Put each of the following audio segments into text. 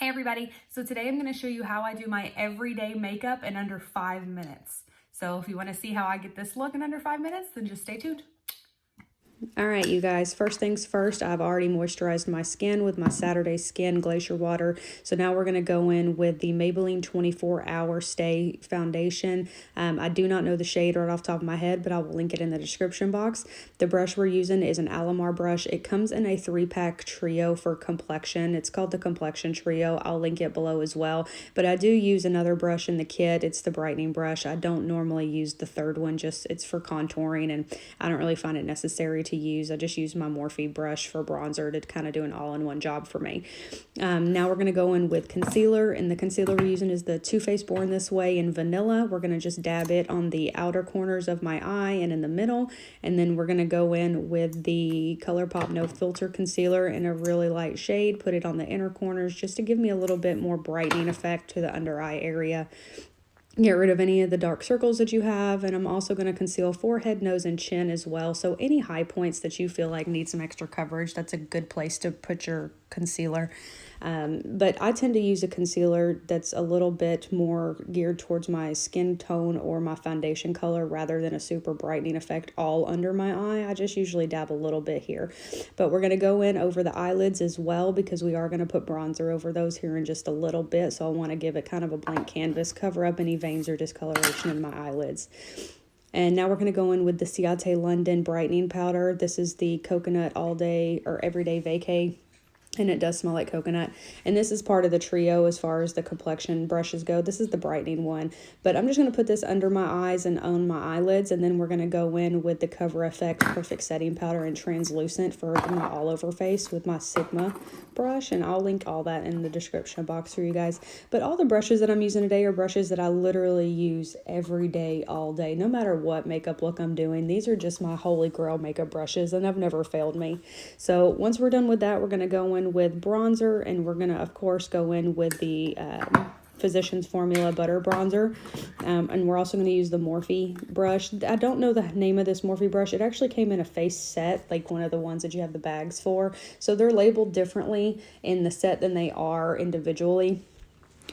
Hey everybody, so today I'm going to show you how I do my everyday makeup in under 5 minutes. So if you want to see how I get this look in under 5 minutes, then just stay tuned. All right, you guys, first things first, I've already moisturized my skin with my Saturday Skin Glacier Water. So now we're going to go in with the Maybelline 24-Hour Stay Foundation. I do not know the shade right off the top of my head, but I will link it in the description box. The brush we're using is an Alamar brush. It comes in a 3-pack trio for Complexion. It's called the Complexion Trio. I'll link it below as well. But I do use another brush in the kit. It's the brightening brush. I don't normally use the third one, just it's for contouring, and I don't really find it necessary to use. I just use my Morphe brush for bronzer to kind of do an all-in-one job for me. Now we're going to go in with concealer, and the concealer we're using is the Too Faced Born This Way in Vanilla. We're going to just dab it on the outer corners of my eye and in the middle, and then we're going to go in with the ColourPop No Filter concealer in a really light shade, put it on the inner corners just to give me a little bit more brightening effect to the under eye area. Get rid of any of the dark circles that you have, and I'm also going to conceal forehead, nose, and chin as well. So any high points that you feel like need some extra coverage, that's a good place to put your concealer. But I tend to use a concealer that's a little bit more geared towards my skin tone or my foundation color rather than a super brightening effect all under my eye. I just usually dab a little bit here. But we're going to go in over the eyelids as well because we are going to put bronzer over those here in just a little bit. So I want to give it kind of a blank canvas, cover up any veins or discoloration in my eyelids. And now we're going to go in with the Ciate London Brightening Powder. This is the Coconut All Day or Everyday Vacay, and it does smell like coconut. And this is part of the trio as far as the complexion brushes go. This is the brightening one. But I'm just going to put this under my eyes and on my eyelids, and then we're going to go in with the CoverFX Perfect Setting Powder in Translucent for my all-over face with my Sigma brush. And I'll link all that in the description box for you guys. But all the brushes that I'm using today are brushes that I literally use every day, all day, no matter what makeup look I'm doing. These are just my holy grail makeup brushes, and have never failed me. So once we're done with that, we're going to go in with bronzer, and we're going to of course go in with the Physicians Formula Butter Bronzer, and we're also going to use the Morphe brush. I don't know the name of this Morphe brush. It actually came in a face set, like one of the ones that you have the bags for, so they're labeled differently in the set than they are individually.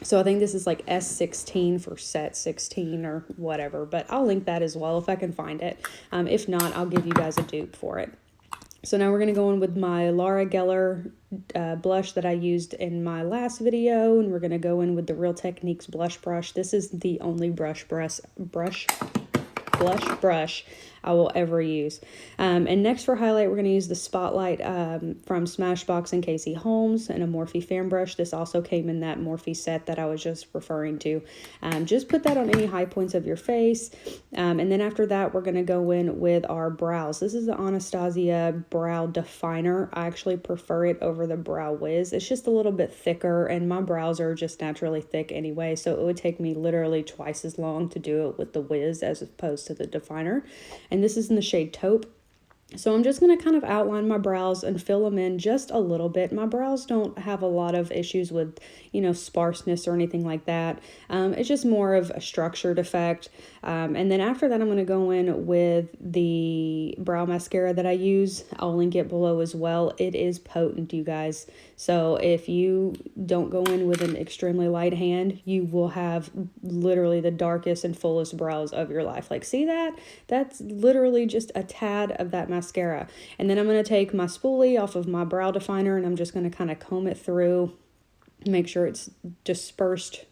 So I think this is like S16 for set 16 or whatever, but I'll link that as well if I can find it. If not, I'll give you guys a dupe for it. So now we're going to go in with my Gellar blush that I used in my last video, and we're going to go in with the Real Techniques blush brush. This is the only blush brush I will ever use. And next for highlight, we're going to use the Spotlight from Smashbox and Casey Holmes and a Morphe fan brush. This also came in that Morphe set that I was just referring to. Just put that on any high points of your face. And then after that, we're going to go in with our brows. This is the Anastasia Brow Definer. I actually prefer it over the Brow Wiz. It's just a little bit thicker, and my brows are just naturally thick anyway, so it would take me literally twice as long to do it with the Wiz as opposed to the Definer. And this is in the shade Taupe. So I'm just going to kind of outline my brows and fill them in just a little bit. My brows don't have a lot of issues with, sparseness or anything like that. It's just more of a structured effect. And then after that, I'm going to go in with the brow mascara that I use. I'll link it below as well. It is potent, you guys. So if you don't go in with an extremely light hand, you will have literally the darkest and fullest brows of your life. Like, see that? That's literally just a tad of that mascara. And then I'm going to take my spoolie off of my brow definer, and I'm just going to kind of comb it through, make sure it's dispersed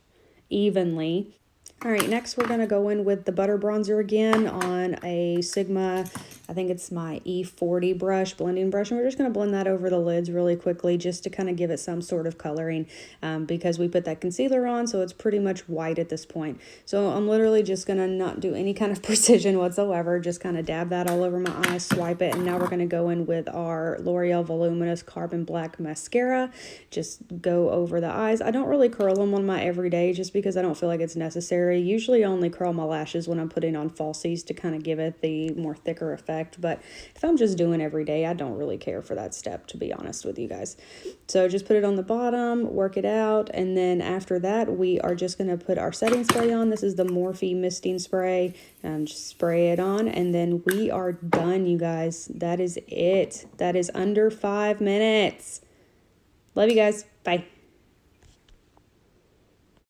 evenly. All right, next we're going to go in with the butter bronzer again on a Sigma, I think it's my E40 brush, blending brush, and we're just going to blend that over the lids really quickly just to kind of give it some sort of coloring because we put that concealer on, so it's pretty much white at this point. So I'm literally just going to not do any kind of precision whatsoever, just kind of dab that all over my eyes, swipe it, and now we're going to go in with our L'Oreal Voluminous Carbon Black Mascara. Just go over the eyes. I don't really curl them on my everyday just because I don't feel like it's necessary. Usually I only curl my lashes when I'm putting on falsies to kind of give it the more thicker effect, but if I'm just doing every day, I don't really care for that step, to be honest with you guys. So just put it on the bottom, work it out, and then after that we are just going to put our setting spray on. This is the Morphe misting spray. Just spray it on, and then we are done, you guys. That is it. That is under 5 minutes. Love you guys. Bye.